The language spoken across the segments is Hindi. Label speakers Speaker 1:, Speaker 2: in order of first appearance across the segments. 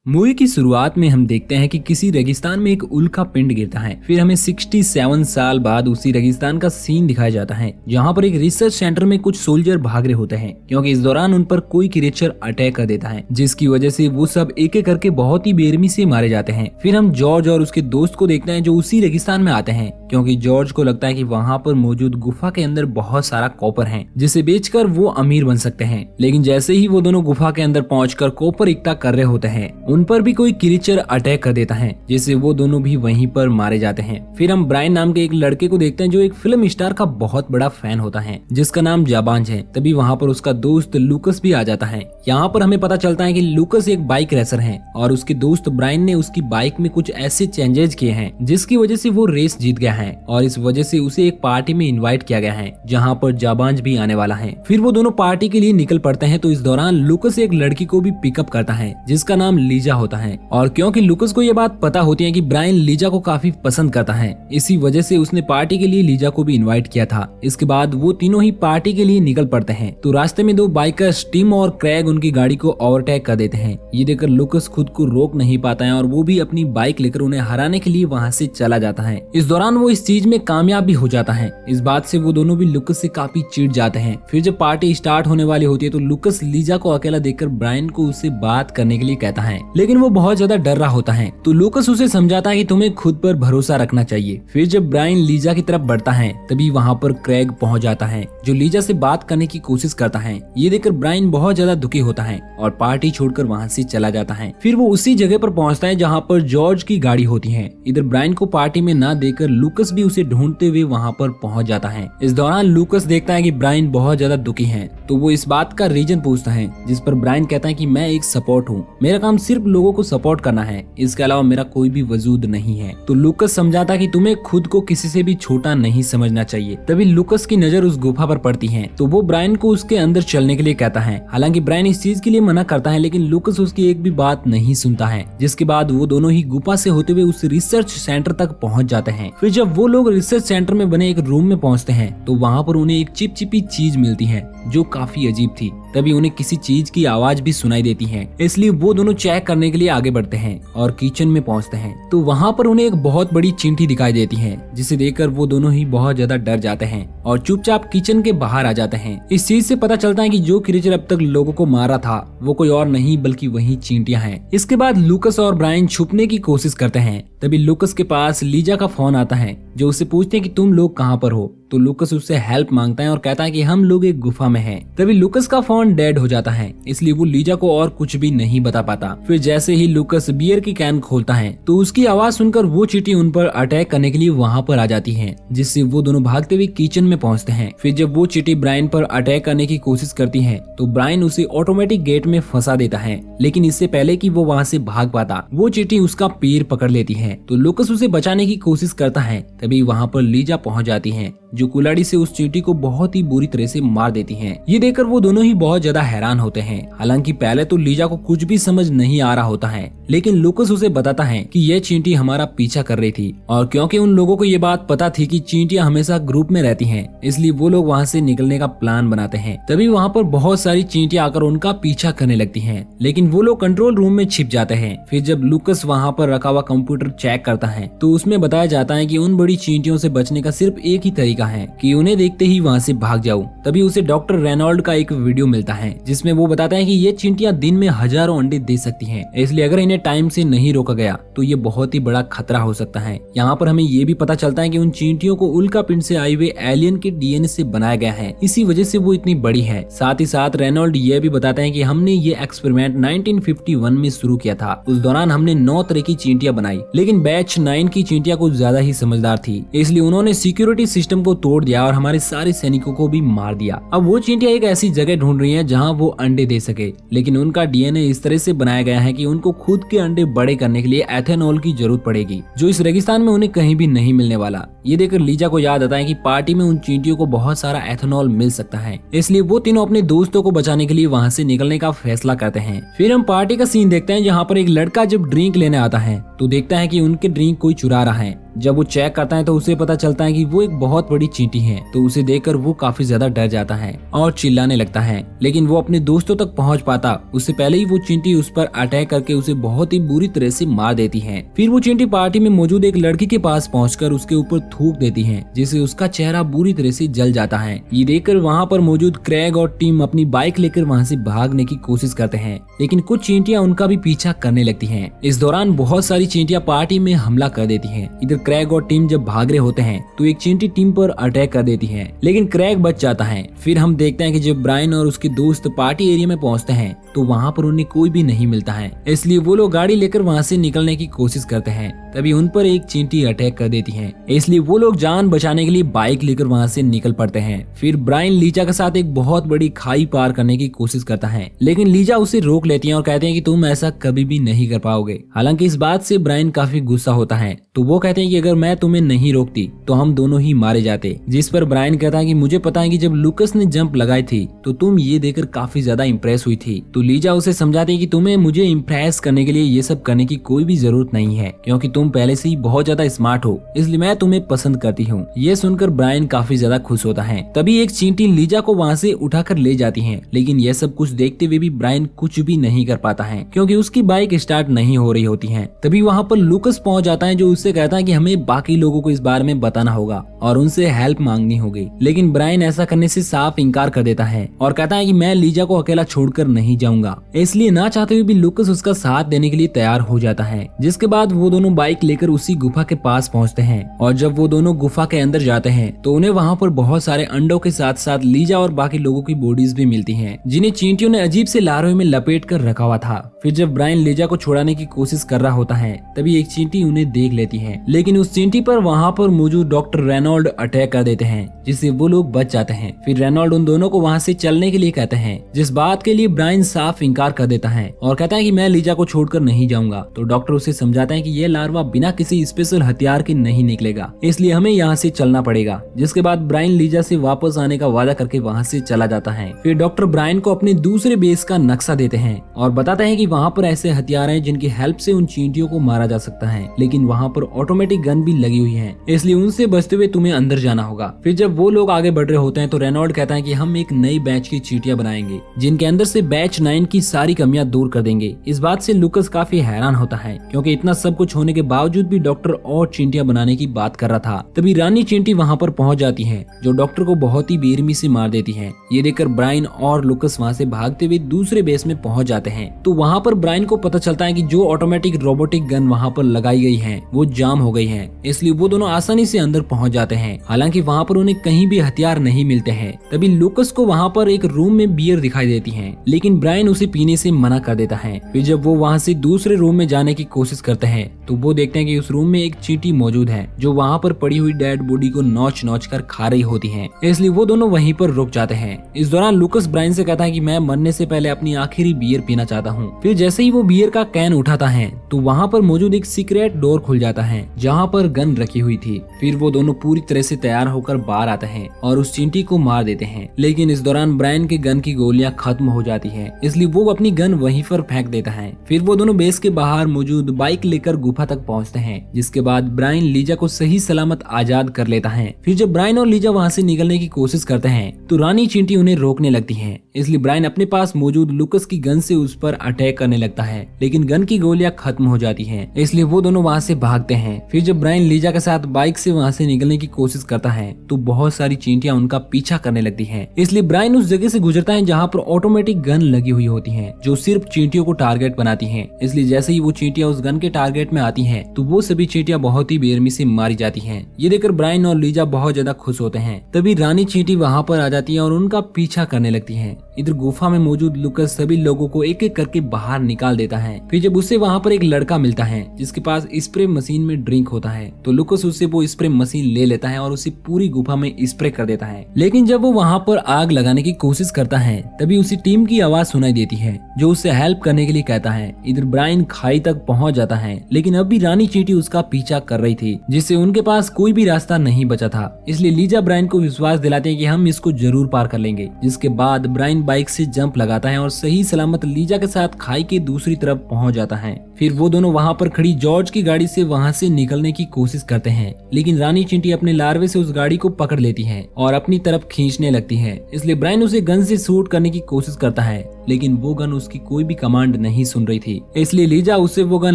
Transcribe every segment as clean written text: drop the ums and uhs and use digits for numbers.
Speaker 1: मूवी की शुरुआत में हम देखते हैं कि किसी रेगिस्तान में एक उल्का पिंड गिरता है। फिर हमें 67 साल बाद उसी रेगिस्तान का सीन दिखाया जाता है जहां पर एक रिसर्च सेंटर में कुछ सोल्जर भाग रहे होते हैं क्योंकि इस दौरान उन पर कोई क्रिएचर अटैक कर देता है, जिसकी वजह से वो सब एक एक करके बहुत ही बेरहमी से मारे जाते हैं। फिर हम जॉर्ज और उसके दोस्त को देखते हैं जो उसी रेगिस्तान में आते हैं क्योंकि जॉर्ज को लगता है कि वहाँ पर मौजूद गुफा के अंदर बहुत सारा कॉपर है जिसे बेचकर वो अमीर बन सकते हैं। लेकिन जैसे ही वो दोनों गुफा के अंदर पहुंचकर कॉपर इकट्ठा कर रहे होते हैं उन पर भी कोई क्रिएचर अटैक कर देता है जिससे वो दोनों भी वहीं पर मारे जाते हैं। फिर हम ब्रायन नाम के एक लड़के को देखते हैं जो एक फिल्म स्टार का बहुत बड़ा फैन होता है जिसका नाम जाबांज है। तभी वहाँ पर उसका दोस्त लूकस भी आ जाता है। यहाँ पर हमें पता चलता है कि लूकस एक बाइक रेसर है और उसके दोस्त ब्रायन ने उसकी बाइक में कुछ ऐसे चेंजेस किए हैं जिसकी वजह से वो रेस जीत गया है और इस वजह से उसे एक पार्टी में इनवाइट किया गया है जहाँ पर जाबांज भी आने वाला है। फिर वो दोनों पार्टी के लिए निकल पड़ते हैं तो इस दौरान लूकस एक लड़की को भी पिकअप करता है जिसका नाम लीजा होता है और क्योंकि लूकस को ये बात पता होती है कि ब्रायन लीजा को काफी पसंद करता है, इसी वजह से उसने पार्टी के लिए लीजा को भी इनवाइट किया था। इसके बाद वो तीनों ही पार्टी के लिए निकल पड़ते हैं तो रास्ते में दो बाइकर्स टिम और क्रैग उनकी गाड़ी को ओवरटेक कर देते हैं। ये देखकर लूकस खुद को रोक नहीं पाता है और वो भी अपनी बाइक लेकर उन्हें हराने के लिए वहाँ से चला जाता है। इस दौरान वो इस चीज में कामयाब भी हो जाता है। इस बात से वो दोनों भी लूकस से काफी चिढ़ जाते हैं। फिर जब पार्टी स्टार्ट होने वाली होती है तो लूकस लीजा को अकेला देखकर ब्रायन को उससे बात करने के लिए कहता है, लेकिन वो बहुत ज्यादा डर रहा होता है तो लूकस उसे समझाता है कि तुम्हें खुद पर भरोसा रखना चाहिए। फिर जब ब्रायन लीजा की तरफ बढ़ता है तभी वहाँ पर क्रैग पहुँच जाता है जो लीजा से बात करने की कोशिश करता है। ये देखकर ब्रायन बहुत ज्यादा दुखी होता है और पार्टी छोड़कर वहाँ से चला जाता है। फिर वो उसी जगह पर पहुँचता है जहाँ पर जॉर्ज की गाड़ी होती है। इधर ब्रायन को पार्टी में ना देकर लूकस भी उसे ढूंढते हुए वहाँ पर पहुँच जाता है। इस दौरान लूकस देखता है कि ब्रायन बहुत ज्यादा दुखी है तो वो इस बात का रीजन पूछता है, जिस पर ब्रायन कहता है कि मैं एक सपोर्ट हूँ, मेरा काम सिर्फ लोगों को सपोर्ट करना है, इसके अलावा मेरा कोई भी वजूद नहीं है। तो लूकस समझाता कि तुम्हें खुद को किसी से भी छोटा नहीं समझना चाहिए। तभी लूकस की नजर उस गुफा पर पड़ती है तो वो ब्रायन को उसके अंदर चलने के लिए कहता है। हालांकि ब्रायन इस चीज के लिए मना करता है लेकिन लूकस उसकी एक भी बात नहीं सुनता है, जिसके बाद वो दोनों ही गुफा से होते हुए उस रिसर्च सेंटर तक पहुंच जाते हैं। फिर जब वो लोग रिसर्च सेंटर में बने एक रूम में पहुंचते हैं तो वहाँ पर उन्हें एक चिपचिपी चीज मिलती है जो काफी अजीब थी। तभी उन्हें किसी चीज की आवाज भी सुनाई देती है, इसलिए वो दोनों चेक करने के लिए आगे बढ़ते हैं और किचन में पहुंचते हैं तो वहाँ पर उन्हें एक बहुत बड़ी चींटी दिखाई देती है जिसे देखकर वो दोनों ही बहुत ज्यादा डर जाते हैं और चुपचाप किचन के बाहर आ जाते हैं। इस चीज से पता चलता है कि जो क्रिएचर अब तक लोगों को मारा था वो कोई और नहीं बल्कि वही चींटियां हैं। इसके बाद लूकस और ब्रायन छुपने की कोशिश करते हैं। तभी लूकस के पास लीजा का फोन आता है जो उससे पूछते हैं कि तुम लोग कहाँ पर हो। तो लूकस उससे हेल्प मांगता है और कहता है कि हम लोग एक गुफा में हैं। तभी लूकस का फोन डेड हो जाता है इसलिए वो लीजा को और कुछ भी नहीं बता पाता। फिर जैसे ही लूकस बियर की कैन खोलता है तो उसकी आवाज सुनकर वो चींटी उन पर अटैक करने के लिए वहाँ पर आ जाती है, जिससे वो दोनों भागते हुए किचन में पहुँचते हैं। फिर जब वो चींटी ब्रायन पर अटैक करने की कोशिश करती है तो ब्रायन उसे ऑटोमेटिक गेट में फंसा देता है, लेकिन इससे पहले कि वो वहाँ से भाग पाता वो चींटी उसका पैर पकड़ लेती है तो लूकस उसे बचाने की कोशिश करता है। तभी वहाँ पर लीजा पहुँच जाती है जो कुल्हाड़ी से उस चींटी को बहुत ही बुरी तरह से मार देती हैं। ये देखकर वो दोनों ही बहुत ज्यादा हैरान होते हैं। हालांकि पहले तो लीजा को कुछ भी समझ नहीं आ रहा होता है, लेकिन लूकस उसे बताता है कि यह चींटी हमारा पीछा कर रही थी और क्योंकि उन लोगों को ये बात पता थी कि चींटियां हमेशा ग्रुप में रहती हैं, इसलिए वो लोग वहाँ से निकलने का प्लान बनाते हैं। तभी वहाँ पर बहुत सारी चींटियां आकर उनका पीछा करने लगती हैं, लेकिन वो लोग कंट्रोल रूम में छिप जाते हैं। फिर जब लूकस वहाँ पर रखा हुआ कंप्यूटर चेक करता है तो उसमें बताया जाता है कि उन बड़ी चींटियों से बचने का सिर्फ एक ही तरीका है कि उन्हें देखते ही वहाँ से भाग जाओ। तभी उसे डॉक्टर रेनॉल्ड का एक वीडियो मिलता है जिसमें वो बताता है कि ये चींटियां दिन में हजारों अंडे दे सकती हैं, इसलिए अगर इन्हें टाइम से नहीं रोका गया तो ये बहुत ही बड़ा खतरा हो सकता है। यहाँ पर हमें ये भी पता चलता है कि उन चींटियों को उल्का पिंड से आए हुए एलियन के डीएनए से बनाया गया है, इसी वजह से वो इतनी बड़ी है। साथ ही साथ रेनॉल्ड ये भी बताते हैं कि हमने ये एक्सपेरिमेंट 1951 में शुरू किया था। उस दौरान हमने 9 तरह की चींटियां बनाई, लेकिन बैच 9 की चींटियां कुछ ज्यादा ही समझदार थी, इसलिए उन्होंने सिक्योरिटी सिस्टम को तोड़ दिया और हमारे सारे सैनिकों को भी मार दिया। अब वो चींटियां एक ऐसी जगह ढूंढ रही हैं जहां वो अंडे दे सके, लेकिन उनका डीएनए इस तरह से बनाया गया है कि उनको खुद के अंडे बड़े करने के लिए एथेनॉल की जरूरत पड़ेगी, जो इस रेगिस्तान में उन्हें कहीं भी नहीं मिलने वाला। ये देखकर लीजा को याद आता है कि पार्टी में उन चींटियों को बहुत सारा एथेनॉल मिल सकता है, इसलिए वो तीनों अपने दोस्तों को बचाने के लिए वहाँ से निकलने का फैसला करते हैं। फिर हम पार्टी का सीन देखते हैं जहाँ पर एक लड़का जब ड्रिंक लेने आता है तो देखता है कि उनके ड्रिंक कोई चुरा रहा है। जब वो चेक करता है तो उसे पता चलता है कि वो एक बहुत बड़ी चींटी है। तो उसे देखकर वो काफी ज्यादा डर जाता है और चिल्लाने लगता है, लेकिन वो अपने दोस्तों तक पहुंच पाता उससे पहले ही वो चींटी उस पर अटैक करके उसे बहुत ही बुरी तरह से मार देती है। फिर वो चींटी पार्टी में मौजूद एक लड़की के पास पहुंचकर उसके ऊपर थूक देती है, जिससे उसका चेहरा बुरी तरह से जल जाता है। ये देखकर वहाँ पर मौजूद क्रेग और टिम अपनी बाइक लेकर वहाँ से भागने की कोशिश करते हैं, लेकिन कुछ चींटियां उनका भी पीछा करने लगती हैं। इस दौरान बहुत सारी चींटियां पार्टी में हमला कर देती हैं। इधर क्रेग और टिम जब भाग रहे होते हैं तो एक चींटी टिम पर अटैक कर देती है, लेकिन क्रेग बच जाता है। फिर हम देखते हैं कि जब ब्रायन और उसके दोस्त पार्टी एरिया में पहुंचते हैं तो वहाँ पर उन्हें कोई भी नहीं मिलता है, इसलिए वो लोग गाड़ी लेकर वहाँ से निकलने की कोशिश करते हैं। तभी उन पर एक चींटी अटैक कर देती है, इसलिए वो लोग जान बचाने के लिए बाइक लेकर वहाँ से निकल पड़ते हैं। फिर ब्रायन लीजा के साथ एक बहुत बड़ी खाई पार करने की कोशिश करता है, लेकिन लीजा उसे रोक लेती है और कहते हैं कि तुम ऐसा कभी भी नहीं कर पाओगे। हालांकि इस बात से ब्रायन काफी गुस्सा होता है, तो वो कहते हैं कि अगर मैं तुम्हें नहीं रोकती तो हम दोनों ही मारे जाते। जिस पर ब्रायन कहता है कि मुझे पता है कि जब लूकस ने जंप लगाई थी तो तुम ये देखकर काफी ज्यादा इम्प्रेस हुई थी। तो लीजा उसे समझाती है कि तुम्हें मुझे इम्प्रेस करने के लिए ये सब करने की कोई भी जरूरत नहीं है, क्योंकि तुम पहले से ही बहुत ज्यादा स्मार्ट हो, इसलिए मैं तुम्हें पसंद करती हूँ। ये सुनकर ब्रायन काफी ज्यादा खुश होता है। तभी एक चींटी लीजा को वहाँ से उठाकर ले जाती है, लेकिन यह सब कुछ देखते हुए भी ब्रायन कुछ भी नहीं कर पाता है, क्योंकि उसकी बाइक स्टार्ट नहीं हो रही होती है। तभी वहाँ पर लूकस पहुँच जाता है, जो उससे कहता है कि हमें बाकी लोगों को इस बारे में बताना होगा और उनसे हेल्प मांगनी होगी। लेकिन ब्रायन ऐसा करने से साफ इनकार कर देता है और कहता है कि मैं लीजा को अकेला छोड़कर नहीं जाऊंगा। इसलिए ना चाहते हुए भी लूकस उसका साथ देने के लिए तैयार हो जाता है। जिसके बाद वो दोनों बाइक लेकर उसी गुफा के पास पहुंचते हैं और जब वो दोनों गुफा के अंदर जाते हैं तो उन्हें वहाँ पर बहुत सारे अंडों के साथ साथ लीजा और बाकी लोगों की बॉडीज भी मिलती हैं, जिन्हें चींटियों ने अजीब से लार्वे में लपेट कर रखा हुआ था। फिर जब ब्रायन लीजा को छुड़ाने की कोशिश कर रहा होता है तभी एक चींटी उन्हें देख लेती है, लेकिन उस चींटी पर वहाँ पर मौजूद डॉक्टर रेनॉल्ड अटैक कर देते हैं, जिससे वो लोग बच जाते हैं। फिर रेनॉल्ड उन दोनों को वहाँ से चलने के लिए कहते हैं, जिस बात के लिए ब्रायन साफ इनकार कर देता है और कहता है कि मैं लीजा को छोड़कर नहीं जाऊंगा। तो डॉक्टर उसे समझाता है कि ये लार्वा बिना किसी स्पेशल हथियार के नहीं निकलेगा, इसलिए हमें यहाँ से चलना पड़ेगा। जिसके बाद ब्रायन लीजा से वापस आने का वादा करके वहाँ से चला जाता है। फिर डॉक्टर ब्रायन को अपने दूसरे बेस का नक्शा देते हैं और बताते हैं कि वहाँ पर ऐसे हथियार हैं जिनकी हेल्प से उन चींटियों को मारा जा सकता है, लेकिन वहाँ पर ऑटोमेटिक गन भी लगी हुई है, इसलिए उनसे बचते हुए तुम्हें अंदर जाना होगा। फिर जब वो लोग आगे बढ़ रहे होते हैं तो रेनॉल्ड कहता है कि हम एक नई बैच की चींटियां बनाएंगे, जिनके अंदर से बैच 9 की सारी कमियां दूर कर देंगे। इस बात से लूकस काफी हैरान होता है, क्योंकि इतना सब कुछ होने के बावजूद भी डॉक्टर और चींटियां बनाने की बात कर रहा था। तभी रानी चींटी वहाँ पर पहुँच जाती है, जो डॉक्टर को बहुत ही बेरहमी से मार देती है। ये देखकर ब्रायन और लूकस वहाँ से भागते हुए दूसरे बेस में पहुँच जाते हैं। तो वहाँ पर ब्रायन को पता चलता है कि जो ऑटोमेटिक रोबोटिक गन वहाँ पर लगाई गई है वो जाम हो गई है, इसलिए वो दोनों आसानी से अंदर पहुँच जाते हैं। हालांकि वहाँ पर उन्हें कहीं भी हथियार नहीं मिलते हैं। तभी लूकस को वहाँ पर एक रूम में बियर दिखाई देती है, लेकिन ब्रायन उसे पीने से मना कर देता है। फिर जब वो वहाँ से दूसरे रूम में जाने की कोशिश करते हैं तो वो देखते हैं कि उस रूम में एक चींटी मौजूद है, जो वहाँ पर पड़ी हुई डेड बॉडी को नोच नोच कर खा रही होती है, इसलिए वो दोनों वहीं पर रुक जाते हैं। इस दौरान लूकस ब्रायन से कहता है कि मैं मरने से पहले अपनी आखिरी बियर पीना चाहता हूँ। फिर जैसे ही वो बियर का कैन उठाता है तो वहाँ पर मौजूद एक सीक्रेट डोर खुल जाता है, जहाँ पर गन रखी हुई थी। फिर वो दोनों पूरी तरह से तैयार होकर बाहर आते हैं और उस चींटी को मार देते हैं, लेकिन इस दौरान ब्रायन के गन की गोलियां खत्म हो जाती है, इसलिए वो अपनी गन वहीं पर फेंक देता है। फिर वो दोनों बेस के बाहर मौजूद बाइक लेकर गुफा तक पहुंचते हैं, जिसके बाद ब्रायन लीजा को सही सलामत आजाद कर लेता है। फिर जब ब्रायन और लीजा वहाँ से निकलने की कोशिश करते हैं तो रानी चींटी उन्हें रोकने लगती है, इसलिए ब्रायन अपने पास मौजूद लूकस की गन से उस पर अटैक करने लगता है, लेकिन गन की गोलियां खत्म हो जाती हैं, इसलिए वो दोनों वहाँ से भागते हैं। फिर जब ब्रायन लीजा के साथ बाइक से वहाँ से निकलने की कोशिश करता है तो बहुत सारी चींटियां उनका पीछा करने लगती हैं, इसलिए ब्रायन उस जगह से गुजरता है जहाँ पर ऑटोमेटिक गन लगी हुई होती है, जो सिर्फ चींटियों को टारगेट बनाती है। इसलिए जैसे ही वो चींटियां उस गन के टारगेट में आती हैं तो वो सभी चींटियां बहुत ही बेरहमी से मारी जाती हैं। ये देखकर ब्रायन और लीजा बहुत ज्यादा खुश होते हैं। तभी रानी चींटी वहाँ पर आ जाती है और उनका पीछा करने लगती है। इधर गुफा में मौजूद लूकस सभी लोगों को एक एक करके बाहर निकाल देता है। फिर जब उसे वहाँ पर एक लड़का मिलता है जिसके पास स्प्रे मशीन में ड्रिंक होता है, तो लूकस उससे वो स्प्रे मशीन ले लेता है और उसे पूरी गुफा में स्प्रे कर देता है। लेकिन जब वो वहाँ पर आग लगाने की कोशिश करता है तभी उसी टीम की आवाज सुनाई देती है, जो उससे हेल्प करने के लिए कहता है। इधर ब्रायन खाई तक पहुँच जाता है, लेकिन अब भी रानी चींटी उसका पीछा कर रही थी, जिससे उनके पास कोई भी रास्ता नहीं बचा था। इसलिए लीजा ब्रायन को विश्वास दिलाते हैं कि हम इसको जरूर पार कर लेंगे। जिसके बाद ब्रायन बाइक से जंप लगाता है और सही सलामत लीजा के साथ खाई के दूसरी तरफ पहुंच जाता है। फिर वो दोनों वहां पर खड़ी जॉर्ज की गाड़ी से वहां से निकलने की कोशिश करते हैं, लेकिन रानी चिंटी अपने लार्वे से उस गाड़ी को पकड़ लेती है और अपनी तरफ खींचने लगती है। इसलिए ब्रायन उसे गन से शूट करने की कोशिश करता है, लेकिन वो गन उसकी कोई भी कमांड नहीं सुन रही थी। इसलिए लीजा उससे वो गन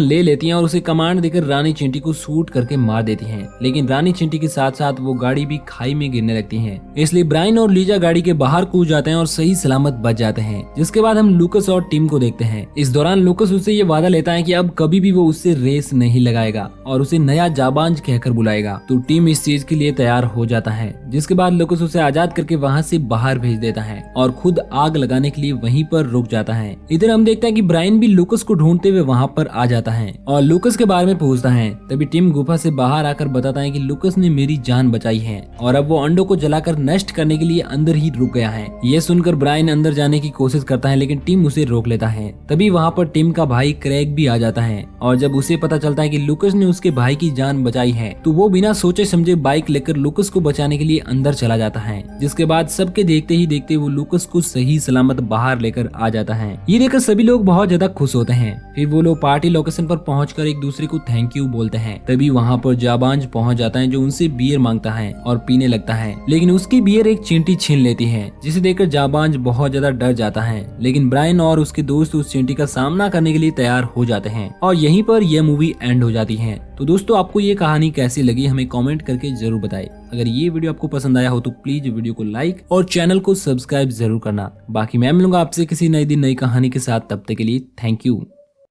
Speaker 1: ले लेती है और उसे कमांड देकर रानी चिंटी को शूट करके मार देती है। लेकिन रानी चिंटी के साथ साथ वो गाड़ी भी खाई में गिरने लगती है। इसलिए ब्रायन और लीजा गाड़ी के बाहर कूद जाते हैं और सही सलामत बच जाते हैं। जिसके बाद हम लूकस और टिम को देखते हैं। इस दौरान लूकस उससे ये वादा लेता है कि अब कभी भी वो उससे रेस नहीं लगाएगा और उसे नया जाबांज कहकर बुलाएगा। तो टिम इस चीज के लिए तैयार हो जाता है। जिसके बाद लूकस उसे आजाद करके वहाँ से बाहर भेज देता है और खुद आग लगाने के लिए वहीं पर रुक जाता है। इधर हम देखते हैं कि ब्रायन भी लूकस को ढूंढते हुए वहाँ पर आ जाता है और लूकस के बारे में पूछता है। तभी टिम गुफा से बाहर आकर बताता है कि लूकस ने मेरी जान बचाई है और अब वो अंडों को जलाकर नष्ट करने के लिए अंदर ही रुक गया है। ये सुनकर ब्रायन अंदर जाने की कोशिश करता है, लेकिन टिम उसे रोक लेता है। तभी वहाँ पर टिम का भाई क्रेग भी आ जाता है और जब उसे पता चलता है कि लूकस ने उसके भाई की जान बचाई है तो वो बिना सोचे समझे बाइक लेकर लूकस को बचाने के लिए अंदर चला जाता है। जिसके बाद सबके देखते ही देखते वो लूकस को सही सलामत बाहर लेकर आ जाता है। ये देखकर सभी लोग बहुत ज्यादा खुश होते हैं। फिर वो लोग पार्टी लोकेशन पर पहुंचकर एक दूसरे को थैंक यू बोलते हैं। तभी वहाँ पर जाबांज पहुंच जाता है जो उनसे बियर मांगता है और पीने लगता है, लेकिन उसकी बियर एक चींटी छीन लेती है, जिसे देखकर जाबांज बहुत ज्यादा डर जाता है। लेकिन ब्रायन और उसके दोस्त उस चींटी का सामना करने के लिए तैयार हो जाते हैं और यहीं पर यह मूवी एंड हो जाती है। तो दोस्तों, आपको ये कहानी कैसी लगी हमें कमेंट करके जरूर बताएं। अगर ये वीडियो आपको पसंद आया हो तो प्लीज वीडियो को लाइक और चैनल को सब्सक्राइब जरूर करना। बाकी मैं मिलूंगा आपसे किसी नई दिन नई कहानी के साथ। तब तक के लिए थैंक यू।